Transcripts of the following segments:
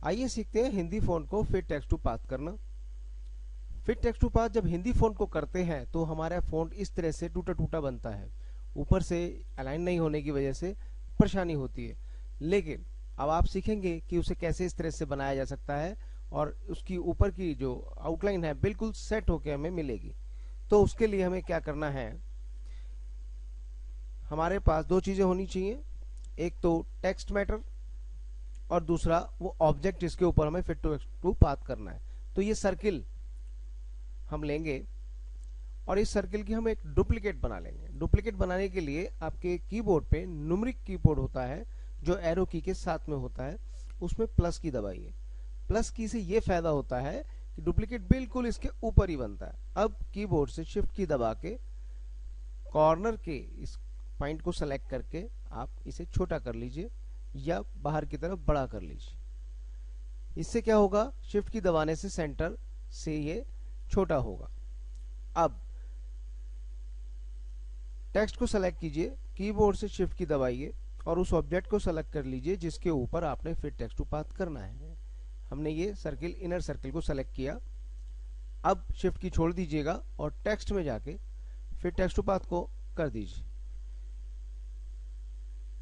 आइए सीखते हैं हिंदी फ़ॉन्ट को फिट टेक्स्ट टू पाथ करना। फिट टेक्स्ट टू पाथ जब हिंदी फ़ॉन्ट को करते हैं तो हमारा फ़ॉन्ट इस तरह से टूटा टूटा बनता है। ऊपर से अलाइन नहीं होने की वजह से परेशानी होती है। लेकिन अब आप सीखेंगे कि उसे कैसे इस तरह से बनाया जा सकता है और उसकी ऊपर की जो आउटलाइन है बिल्कुल सेट होकर हमें मिलेगी। तो उसके लिए हमें क्या करना है, हमारे पास दो चीज़ें होनी चाहिए। एक तो टेक्स्ट मैटर और दूसरा वो ऑब्जेक्ट जिसके ऊपर हमें फिट टू पाथ करना है। तो ये सर्किल हम लेंगे और इस सर्किल की हम एक डुप्लीकेट बना लेंगे। डुप्लीकेट बनाने के लिए आपके कीबोर्ड पे न्यूमेरिक कीबोर्ड होता है जो एरो की के साथ में होता है, उसमें प्लस की दबाइए। प्लस की से ये फायदा होता है कि डुप्लीकेट बिल्कुल इसके ऊपर ही बनता है। अब कीबोर्ड से शिफ्ट की दबा के कॉर्नर के इस पॉइंट को सेलेक्ट करके आप इसे छोटा कर लीजिए या बाहर की तरफ बड़ा कर लीजिए। इससे क्या होगा, शिफ्ट की दबाने से सेंटर से ये छोटा होगा। अब टेक्स्ट को सेलेक्ट कीजिए, कीबोर्ड से शिफ्ट की दबाइए और उस ऑब्जेक्ट को सेलेक्ट कर लीजिए जिसके ऊपर आपने फिट टेक्स्ट टू पाथ करना है। हमने ये सर्किल, इनर सर्किल को सेलेक्ट किया। अब शिफ्ट की छोड़ दीजिएगा और टेक्स्ट में जाके फिट टेक्स्ट टू पाथ को कर दीजिए।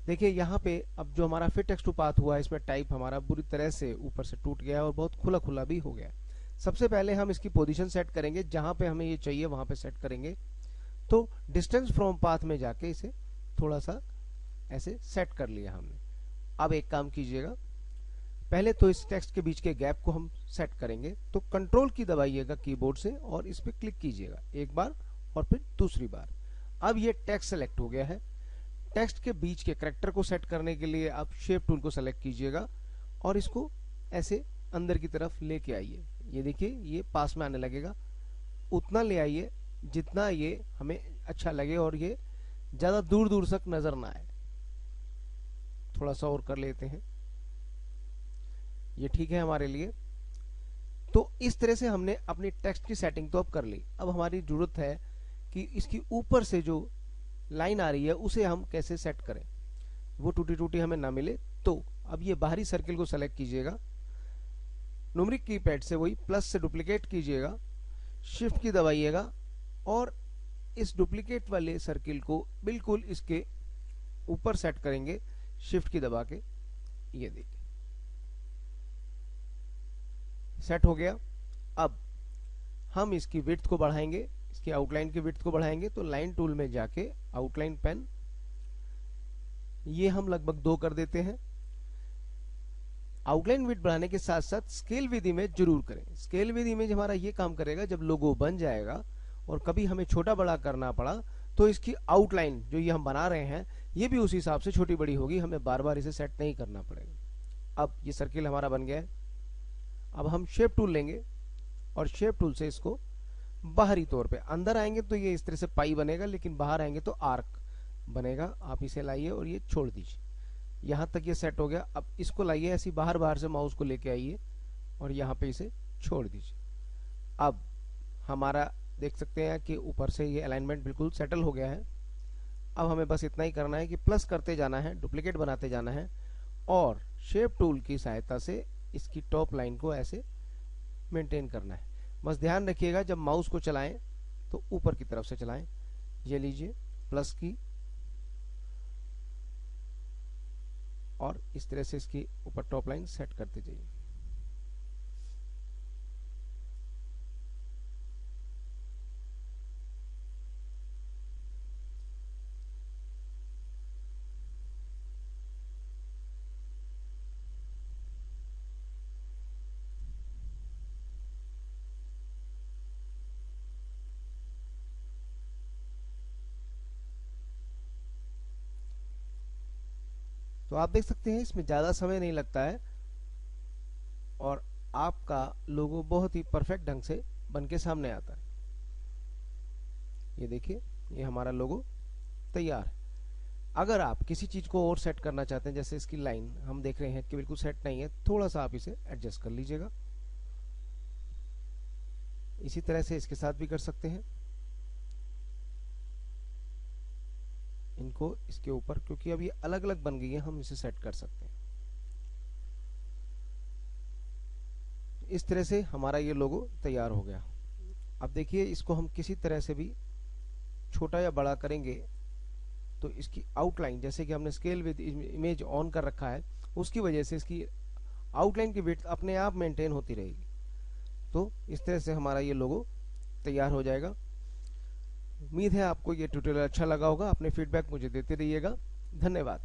देखिए यहाँ पे अब जो हमारा फिट टेक्स्ट टू पाथ हुआ है इसमें टाइप हमारा बुरी तरह से ऊपर से टूट गया है और बहुत खुला खुला भी हो गया है। सबसे पहले हम इसकी पोजीशन सेट करेंगे, जहां पे हमें ये चाहिए वहां पे सेट करेंगे। तो डिस्टेंस फ्रॉम पाथ में जाके इसे थोड़ा सा ऐसे सेट कर लिया हमने। अब एक काम कीजिएगा, पहले तो इस टेक्स्ट के बीच के गैप को हम सेट करेंगे। तो कंट्रोल की दबाइएगा कीबोर्ड से और इस पे क्लिक कीजिएगा एक बार और फिर दूसरी बार। अब ये टेक्स्ट सेलेक्ट हो गया है। टेक्स्ट के बीच के करैक्टर को सेट करने के लिए आप शेप टूल को सेलेक्ट कीजिएगा और इसको ऐसे अंदर की तरफ लेके आइए। ये देखिए ये पास में आने लगेगा। उतना ले आइए जितना ये हमें अच्छा लगे और ये ज्यादा दूर दूर तक नजर ना आए। थोड़ा सा और कर लेते हैं, ये ठीक है हमारे लिए। तो इस तरह से हमने अपनी टेक्स्ट की सेटिंग तो अब कर ली। अब हमारी जरूरत है कि इसकी ऊपर से जो लाइन आ रही है उसे हम कैसे सेट करें, वो टूटी टूटी हमें ना मिले। तो अब ये बाहरी सर्किल को सेलेक्ट कीजिएगा, न्यूमेरिक कीपैड से वही प्लस से डुप्लीकेट कीजिएगा, शिफ्ट की दबाइएगा और इस डुप्लीकेट वाले सर्किल को बिल्कुल इसके ऊपर सेट करेंगे शिफ्ट की दबा के। ये देखिए सेट हो गया। अब हम इसकी विड्थ को बढ़ाएंगे, इसकी आउटलाइन की विड्थ को बढ़ाएंगे। तो लाइन टूल में जाके आउटलाइन पेन, ये हम लगभग 2 कर देते हैं। आउटलाइन विड्थ बढ़ाने के साथ साथ स्केल विद इमेज जरूर करें। स्केल विद इमेज हमारा ये काम करेगा, जब लोगो बन जाएगा और कभी हमें छोटा बड़ा करना पड़ा तो इसकी आउटलाइन जो ये हम बना रहे हैं ये भी उसी हिसाब से छोटी बड़ी होगी, हमें बार बार इसे सेट नहीं करना पड़ेगा। अब ये सर्किल हमारा बन गया है। अब हम शेप टूल लेंगे और शेप टूल से इसको बाहरी तौर पे, अंदर आएंगे तो ये इस तरह से पाई बनेगा, लेकिन बाहर आएंगे तो आर्क बनेगा। आप इसे लाइए और ये छोड़ दीजिए। यहाँ तक ये सेट हो गया। अब इसको लाइए ऐसी बाहर बाहर से माउस को लेके आइए और यहाँ पे इसे छोड़ दीजिए। अब हमारा देख सकते हैं कि ऊपर से ये अलाइनमेंट बिल्कुल सेटल हो गया है। अब हमें बस इतना ही करना है कि प्लस करते जाना है, डुप्लीकेट बनाते जाना है और शेप टूल की सहायता से इसकी टॉप लाइन को ऐसे मेंटेन करना है। बस ध्यान रखिएगा जब माउस को चलाएं तो ऊपर की तरफ से चलाएं। ये लीजिए प्लस की और इस तरह से इसकी ऊपर टॉप लाइन सेट करते जाइए। तो आप देख सकते हैं इसमें ज्यादा समय नहीं लगता है और आपका लोगो बहुत ही परफेक्ट ढंग से बन के सामने आता है। ये देखिए ये हमारा लोगो तैयार है। अगर आप किसी चीज को और सेट करना चाहते हैं, जैसे इसकी लाइन हम देख रहे हैं कि बिल्कुल सेट नहीं है, थोड़ा सा आप इसे एडजस्ट कर लीजिएगा। इसी तरह से इसके साथ भी कर सकते हैं। इनको इसके ऊपर, क्योंकि अब ये अलग अलग बन गई है, हम इसे सेट कर सकते हैं। इस तरह से हमारा ये लोगो तैयार हो गया। अब देखिए इसको हम किसी तरह से भी छोटा या बड़ा करेंगे तो इसकी आउटलाइन, जैसे कि हमने स्केल विद इमेज ऑन कर रखा है, उसकी वजह से इसकी आउटलाइन की विड्थ अपने आप मेंटेन होती रहेगी। तो इस तरह से हमारा ये लोगो तैयार हो जाएगा। उम्मीद है आपको ये ट्यूटोरियल अच्छा लगा होगा। अपने फीडबैक मुझे देते रहिएगा। धन्यवाद।